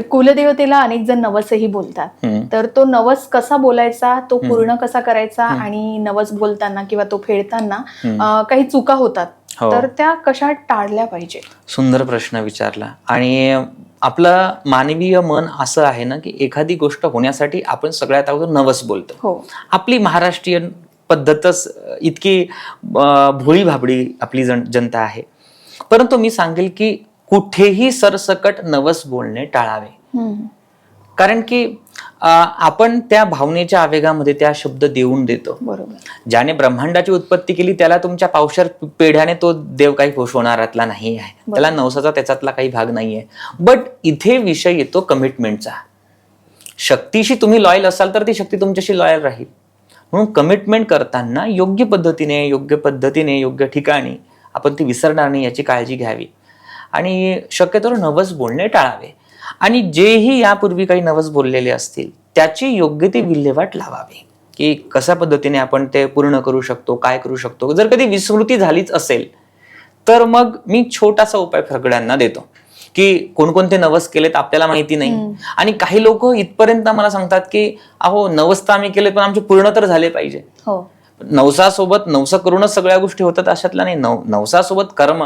कुलदेवतेला अनेक जण नवसही बोलतात. तर तो नवस कसा बोलायचा, तो पूर्ण कसा करायचा आणि नवस बोलताना किंवा तो फेडताना काही चुका होतात, तर त्या कशा टाळल्या पाहिजे? सुंदर प्रश्न विचारला. आणि आपलं मानवीय मन असं आहे ना की एखादी गोष्ट होण्यासाठी आपण सगळ्यात अगोदर नवस बोलतो. आपली महाराष्ट्रीयन पद्धतच इतकी भोळी भाबडी आपली जनता आहे. परंतु मी सांगेल की कुठेही सरसकट नवस बोलणे टाळावे. कारण की आपण त्या भावनेच्या आवेगामध्ये त्या शब्द देऊन देतो. ज्याने ब्रह्मांडाची उत्पत्ती केली त्याला तुमच्या पावशर पेढ्याने तो देव काही खुश होणारातला नाही आहे. त्याला नवसाचा त्याच्यातला काही भाग नाहीये. बट इथे विषय येतो कमिटमेंटचा. शक्तीशी तुम्ही लॉयल असाल तर ती शक्ती तुमच्याशी लॉयल राहील. म्हणून कमिटमेंट करताना योग्य पद्धतीने योग्य ठिकाणी आपण ती विसरणार नाही याची काळजी घ्यावी. आणि शक्यतो नवस बोलणे टाळावे. आणि जेही यापूर्वी काही नवस बोललेले असतील त्याची योग्य ती विल्हेवाट लावावी की कशा पद्धतीने आपण ते पूर्ण करू शकतो, काय करू शकतो. जर कधी विस्मृती झालीच असेल तर मग मी छोटासा उपाय सगळ्यांना देतो की कोणकोणते नवस केलेत आपल्याला माहिती नाही. आणि काही लोक इथपर्यंत मला सांगतात की अहो नवस तर आम्ही केले पण आमचे पूर्ण तर झाले पाहिजे. नवसासोबत नवसा करूनच सगळ्या गोष्टी होतात अशातला नाही. नवसासोबत कर्म.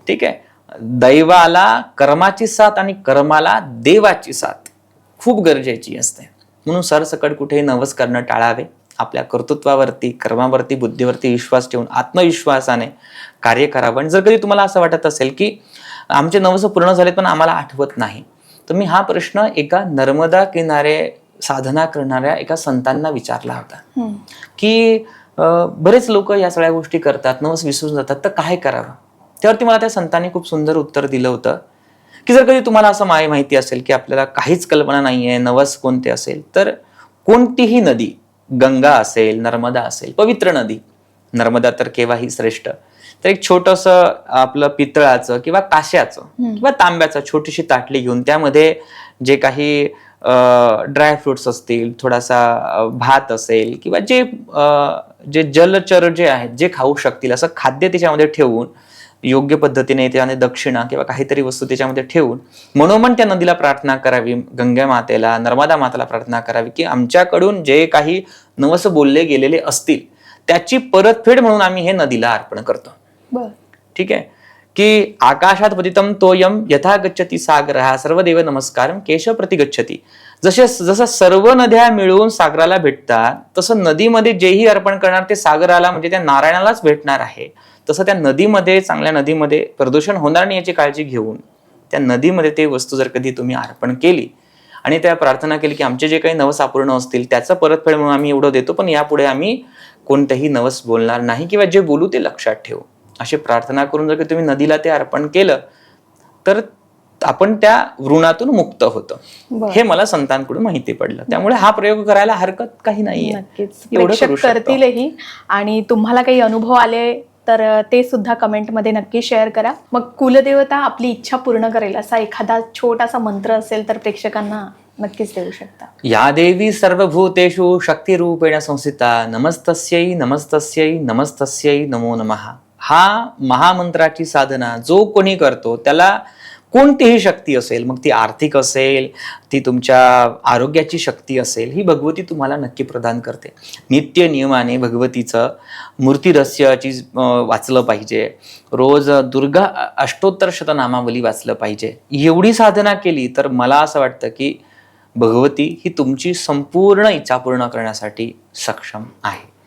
ठीक आहे. दैवाला कर्माची साथ आणि कर्माला देवाची साथ खूप गरजेची असते. म्हणून सरसकट कुठेही नवस करणं टाळावे. आपल्या कर्तृत्वावरती, कर्मावरती, बुद्धीवरती विश्वास ठेवून आत्मविश्वासाने कार्य करावं. आणि जर कधी तुम्हाला असं वाटत असेल की आमचे नवस पूर्ण झालेत पण आम्हाला आठवत नाही, तर मी हा प्रश्न एका नर्मदा किनारे साधना करणाऱ्या एका संतांना विचारला होता की बरेच लोक या सगळ्या गोष्टी करतात, नवस विसरून जातात, तर काय करावं. त्यावरती मला त्या संतांनी खूप सुंदर उत्तर दिलं होतं की जर कधी तुम्हाला असं माहिती असेल की आपल्याला काहीच कल्पना नाहीये नवस कोणते असेल, तर कोणतीही नदी, गंगा असेल, नर्मदा असेल, पवित्र नदी, नर्मदा तर केव्हाही श्रेष्ठ, तर एक छोटस आपलं पितळाचं किंवा काश्याचं किंवा तांब्याचं छोटीशी ताटली घेऊन त्यामध्ये जे काही ड्रायफ्रुट्स असतील, थोडासा भात असेल किंवा जे जलचर जे आहेत जे खाऊ शकतील असं खाद्य त्याच्यामध्ये ठेवून योग्य पद्धतीने त्याने दक्षिणा किंवा काहीतरी वस्तू त्याच्यामध्ये ठेवून मनोमन त्या नदीला प्रार्थना करावी, गंगा मातेला, नर्मदा मातेला प्रार्थना करावी की आमच्याकडून जे काही नवस बोलले गेलेले असतील त्याची परतफेड म्हणून आम्ही हे नदीला अर्पण करतो. ठीक आहे. की आकाशात पतितम तोयम यथा गच्छती सागरः सर्वदेव नमस्कारम केशव प्रति गच्छती. जसं सर्व नद्या मिळून सागराला भेटतात तसं नदीमध्ये जेही अर्पण करणार ते सागराला म्हणजे त्या नारायणालाच भेटणार आहे. तसं त्या नदीमध्ये, चांगल्या नदीमध्ये प्रदूषण होणार नाही याची काळजी घेऊन त्या नदीमध्ये ते वस्तू जर कधी तुम्ही अर्पण केली आणि त्या प्रार्थना केली की आमचे जे काही नवस अपूर्ण असतील त्याचं परतफेड म्हणून आम्ही एवढं देतो, पण यापुढे आम्ही कोणतेही नवस बोलणार नाही किंवा जे बोलू ते लक्षात ठेवू, अशी प्रार्थना करून जर तुम्ही नदीला ते अर्पण केलं तर आपण त्या ऋणातून मुक्त होतो. हे मला संतांकडून माहिती पडलं. त्यामुळे हा प्रयोग करायला हरकत काही नाहीये. नक्कीच करतीलही. आणि तुम्हाला काही अनुभव आले तर ते सुद्धा कमेंटमध्ये नक्की शेअर करा. मग कुलदेवता आपली इच्छा पूर्ण करेल असा एखादा छोटासा मंत्र असेल तर प्रेक्षकांना नक्कीच देऊ शकता. या देवी सर्वभूतेषु शक्तिरूपेण संस्थिता नमस्तस्यै नमस्तस्यै नमस्तस्यै नमो नमः. हा महामंत्राची साधना जो कोणी करतो त्याला कोणतीही शक्ती असेल, मग ती आर्थिक असेल, ती तुमच्या आरोग्याची शक्ती असेल, ही भगवती तुम्हाला नक्की प्रदान करते. नित्य नियमाने भगवतीचं मूर्तिरहस्याची वाचलं पाहिजे. रोज दुर्गा अष्टोत्तर शतनामावली वाचलं पाहिजे. एवढी साधना केली तर मला असं वाटतं की भगवती ही तुमची संपूर्ण इच्छा पूर्ण करण्यासाठी सक्षम आहे.